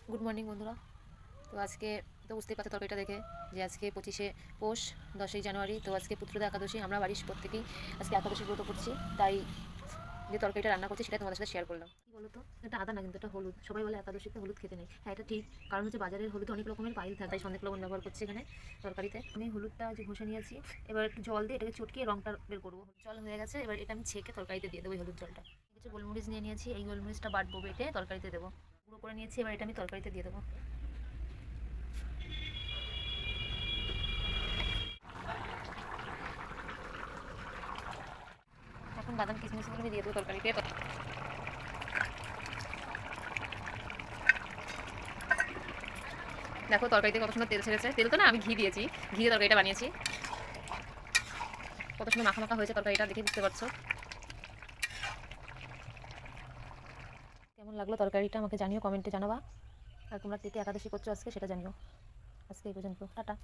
Good morning বন্ধুরা। তো আজকে তো বুঝতেই পারছো তরকারিটা দেখে যে আজকে 25শে পৌষ 10ই জানুয়ারি। তো আজকে পুত্রদা একাদশী, আমরা বাড়ির প্রত্যেকেই আজকে একাদশী ব্রত করছি। তাই যে তরকারিটা রান্না করছি সেটা তোমাদের সাথে শেয়ার করলাম। কি বলো তো, এটা আদা না কিন্তু এটা হলুদ। সবাই বলে একাদশীতে হলুদ খেতে নেই, হ্যাঁ এটা ঠিক। কারণ হচ্ছে বাজারের হলুদ অনেক রকমের পাইল থাকে, তাই সন্দেহ লবণ ব্যবহার করছি এখানে তরকারিতে। আমি হলুদটা যে ঘষে নিয়েছি, এবার একটু জল দিয়ে এটাকে চটকিয়ে রংটা বের করবো। জল হয়ে গেছে, এবার এটা আমি ছেঁকে তরকারিতে দিয়ে দেবো এই হলুদ জলটা। কিছু গোলমরিচ নিয়ে নিয়েছি, এই গোলমরিচটা বাটবো, বেটে তরকারিতে দেবো। গুঁড়ো করে নিয়েছি, এবার এটা আমি তরকারিতে দিয়ে দেবো। এখন বাদাম কিশমিশগুলো আমি দিয়ে দেবো তরকারিতে। দেখো তরকারিতে কত সুন্দর তেল ছেড়েছে। তেল তো না, আমি ঘি দিয়েছি, ঘি দিয়ে তরকারিটা বানিয়েছি। কত সুন্দর মাখা মাখা হয়েছে তরকারিটা, দেখে বুঝতে পারছো। কেমন লাগলো তরকারিটা আমাকে জানিও, কমেন্টে জানাবা। আর তোমরা কে কে একাদশী করছো আজকে সেটা জানিও। আজকে এই পর্যন্ত, টাটা।